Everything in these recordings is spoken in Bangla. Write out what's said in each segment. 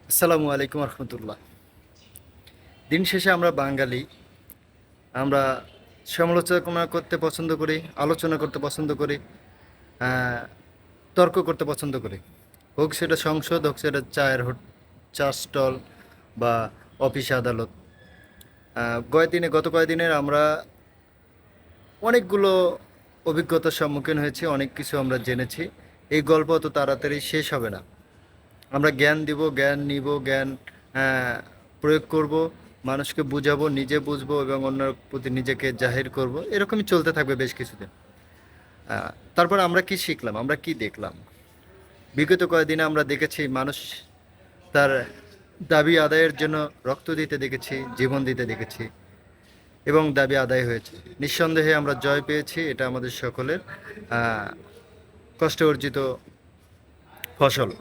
আসসালামু আলাইকুম রহমতুল্লাহ। দিন শেষে আমরা বাঙালি, আমরা সমালোচনা করতে পছন্দ করি, আলোচনা করতে পছন্দ করি, আহ, তর্ক করতে পছন্দ করি। হোক সেটা সংসদ, হোক সেটা চার স্টল বা অফিস আদালত। গত কয়েকদিনের আমরা অনেকগুলো অভিজ্ঞতার সম্মুখীন হয়েছি, অনেক কিছু আমরা জেনেছি। এই গল্প তো তাড়াতাড়ি শেষ হবে না। আমরা জ্ঞান দিব, জ্ঞান নিব, জ্ঞান আহ, প্রয়োগ করব, মানুষকে বুঝাবো, নিজে বুঝবো এবং অন্যের প্রতি নিজেকে জাহির করব। এরকমই চলতে থাকবে বেশ কিছুদিন। তারপর আমরা কি শিখলাম, আমরা কি দেখলাম? বিগত কয়েকদিনে আমরা দেখেছি মানুষ তার দাবি আদায়ের জন্য রক্ত দিতে দেখেছি, জীবন দিতে দেখেছি, এবং দাবি আদায় হয়েছে। নিঃসন্দেহে আমরা জয় পেয়েছি, এটা আমাদের সকলের আহ, কষ্টে অর্জিত ফসল।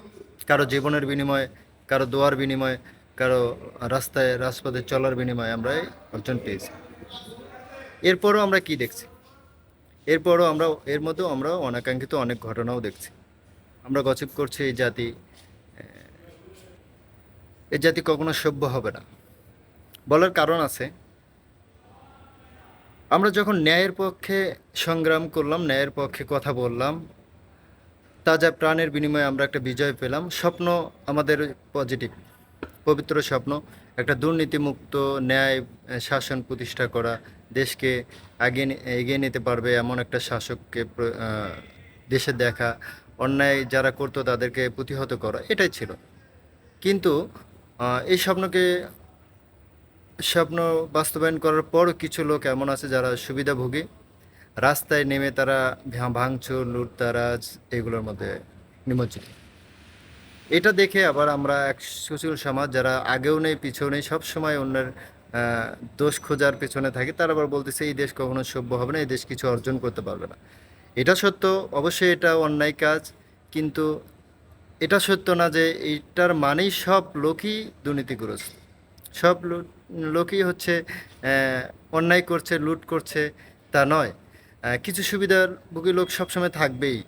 কারো জীবনের বিনিময়ে, কারো দোয়ার বিনিময়ে, কারো রাস্তায় রাজপথে চলার বিনিময়ে আমরা এই অর্জন পেয়েছি। এরপরও আমরা কি দেখছি? এরপরও আমরা এর মধ্যেও আমরা অনাকাঙ্ক্ষিত অনেক ঘটনাও দেখছি। আমরা গসিপ করছি এই জাতি কখনো সভ্য হবে না। বলার কারণ আছে। আমরা যখন ন্যায়ের পক্ষে সংগ্রাম করলাম, ন্যায়ের পক্ষে কথা বললাম, তাজা প্রাণের বিনিময়ে আমরা একটা বিজয় পেলাম। স্বপ্ন আমাদের পজিটিভ, পবিত্র স্বপ্ন, একটা দুর্নীতিমুক্ত ন্যায় শাসন প্রতিষ্ঠা করা, দেশকে এগিয়ে নিতে পারবে এমন একটা শাসককে দেশে দেখা, অন্যায় যারা করতো তাদেরকে প্রতিহত করা, এটাই ছিল। কিন্তু এই স্বপ্ন বাস্তবায়ন করার পরও কিছু লোক এমন আছে যারা সুবিধাভোগী, রাস্তায় নেমে তারা ভাঙচুর, লুটতারাজ এগুলোর মধ্যে নিমজ্জিত। এটা দেখে আবার আমরা এক সুশীল সমাজ, যারা আগেও নেই পিছেও নেই, সবসময় অন্যের আহ, দোষ খোঁজার পেছনে থাকে, তারা আবার বলতেছে এই দেশ কখনো সভ্য হবে না, এই দেশ কিছু অর্জন করতে পারবে না। এটা সত্য, অবশ্যই এটা অন্যায় কাজ। কিন্তু এটা সত্য না যে এইটার মানেই সব লোকই দুর্নীতিগ্রস্ত, সব লোকই হচ্ছে আহ, অন্যায় করছে, লুট করছে, তা নয়। কিছু সুবিধাভোগী লোক সবসময় থাকবেই।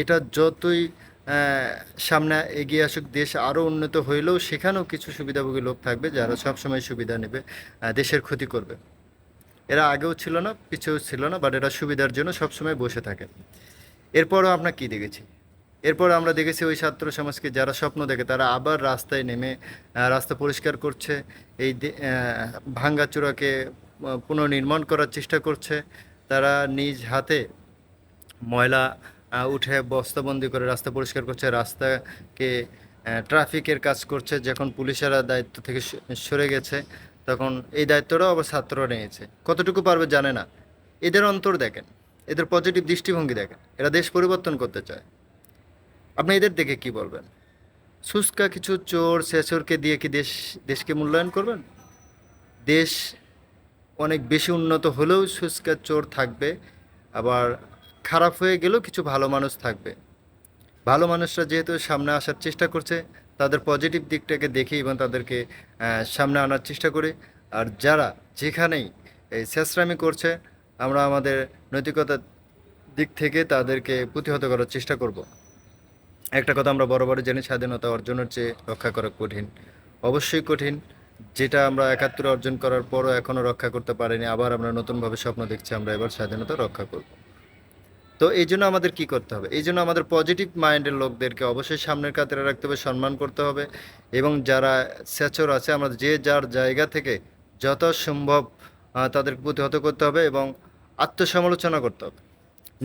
এটা যতই আহ, সামনে এগিয়ে আসুক, দেশ আরও উন্নত হইলেও সেখানেও কিছু সুবিধাভোগী লোক থাকবে যারা সবসময় সুবিধা নেবে, দেশের ক্ষতি করবে। এরা আগেও ছিল না, পিছেও ছিল না, বাট এরা সুবিধার জন্য সবসময় বসে থাকে। এরপরও আমরা কি দেখেছি? এরপর আমরা দেখেছি ওই ছাত্র সমাজকে যারা স্বপ্ন দেখে তারা আবার রাস্তায় নেমে রাস্তা পরিষ্কার করছে, ভাঙ্গাচোরাকে পুনর্নির্মাণ করার চেষ্টা করছে। তারা নিজ হাতে ময়লা উঠে বস্তাবন্দি করে রাস্তা পরিষ্কার করছে, রাস্তাকে ট্রাফিকের কাজ করছে। যখন পুলিশেরা দায়িত্ব থেকে সরে গেছে, তখন এই দায়িত্বটাও আবার ছাত্ররা নিয়েছে। কতটুকু পারবে জানে না। এদের অন্তর দেখেন, এদের পজিটিভ দৃষ্টিভঙ্গি দেখেন, এরা দেশ পরিবর্তন করতে চায়। আপনি এদের দেখে কি বলবেন? শুষ্কা কিছু চোর শেষরকে দিয়ে কি দেশকে মূল্যায়ন করবেন? দেশ অনেক বেশি উন্নত হলেও শুষ্কা চোর থাকবে, আবার খারাপ হয়ে গেলেও কিছু ভালো মানুষ থাকবে। ভালো মানুষরা যেহেতু সামনে আসার চেষ্টা করছে, তাদের পজিটিভ দিকটাকে দেখি এবং তাদেরকে সামনে আনার চেষ্টা করি। আর যারা যেখানেই এই ছেঁচড়ামি করছে, আমরা আমাদের নৈতিকতার দিক থেকে তাদেরকে প্রতিহত করার চেষ্টা করব। একটা কথা আমরা বরাবরই জানি, স্বাধীনতা অর্জনের চেয়ে রক্ষা করা কঠিন, অবশ্যই কঠিন। যেটা আমরা 71 অর্জন করার পরও এখনও রক্ষা করতে পারিনি, আবার আমরা নতুনভাবে স্বপ্ন দেখছি আমরা এবার স্বাধীনতা রক্ষা করব। তো এই জন্য আমাদের কি করতে হবে? এই জন্য আমাদের পজিটিভ মাইন্ডের লোকদেরকে অবশ্যই সামনের কাতারে রাখতে হবে, সম্মান করতে হবে। এবং যারা স্যাচর আছে, আমরা যে যার জায়গা থেকে যথাসম্ভব তাদেরকে প্রতিহত করতে হবে এবং আত্মসমালোচনা করতে হবে।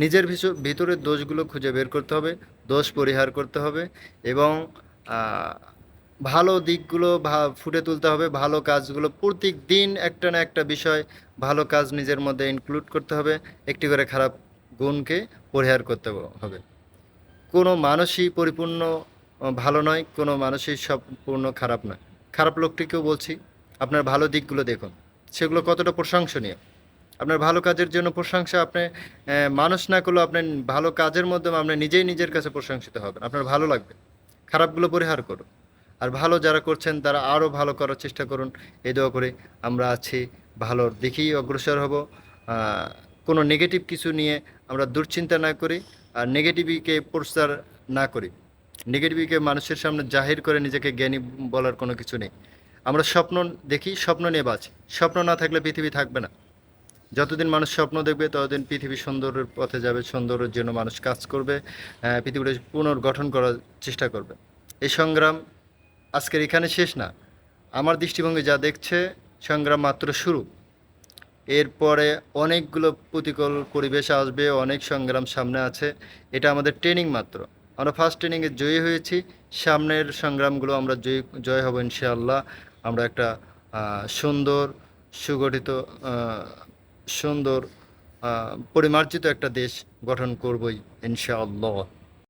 নিজের ভিতরের দোষগুলো খুঁজে বের করতে হবে, দোষ পরিহার করতে হবে, এবং আহ, ভালো দিকগুলো ফুটে তুলতে হবে। ভালো কাজগুলো প্রত্যেক দিন একটা না একটা বিষয়, ভালো কাজ নিজের মধ্যে ইনক্লুড করতে হবে। একটি করে খারাপ গুণকে পরিহার করতে হবে। কোনো মানুষই পরিপূর্ণ ভালো নয়, কোনো মানুষই সম্পূর্ণ খারাপ নয়। খারাপ লোকটিকেও বলছি, আপনার ভালো দিকগুলো দেখুন, সেগুলো কতটা প্রশংসনীয়। আপনার ভালো কাজের জন্য প্রশংসা আপনি মানুষ না করলেও আপনার ভালো কাজের মাধ্যমে আপনি নিজেই নিজের কাছে প্রশংসিত হবেন, আপনার ভালো লাগবে। খারাপগুলো পরিহার করুন, আর ভালো যারা করছেন তারা আরও ভালো করার চেষ্টা করুন। এই দোয়া করে আমরা আছি, ভালোর দিকেই অগ্রসর হব। আহ, কোনো নেগেটিভ কিছু নিয়ে আমরা দুশ্চিন্তা না করি, আর নেগেটিভকে প্রচার না করি। নেগেটিভকে মানুষের সামনে জাহির করে নিজেকে জ্ঞানী বলার কোনো কিছু নেই। আমরা স্বপ্ন দেখি, স্বপ্ন নিয়ে বাঁচি। স্বপ্ন না থাকলে পৃথিবী থাকবে না। যতদিন মানুষ স্বপ্ন দেখবে ততদিন পৃথিবী সুন্দরের পথে যাবে, সুন্দরের জন্য মানুষ কাজ করবে, পৃথিবীটা পুনর্গঠন করার চেষ্টা করবে। এই সংগ্রাম আজকের এখানে শেষ না। আমার দৃষ্টিভঙ্গি যা দেখছে, সংগ্রাম মাত্র শুরু। এরপরে অনেকগুলো প্রতিকূল পরিবেশ আসবে, অনেক সংগ্রাম সামনে আছে। এটা আমাদের ট্রেনিং মাত্র। আমরা ফার্স্ট ট্রেনিংয়ে জয়ী হয়েছি, সামনের সংগ্রামগুলো আমরা জয় হব ইনশাআল্লাহ। আমরা একটা সুন্দর, সুগঠিত, সুন্দর, পরিমার্জিত একটা দেশ গঠন করবই ইনশাআল্লাহ।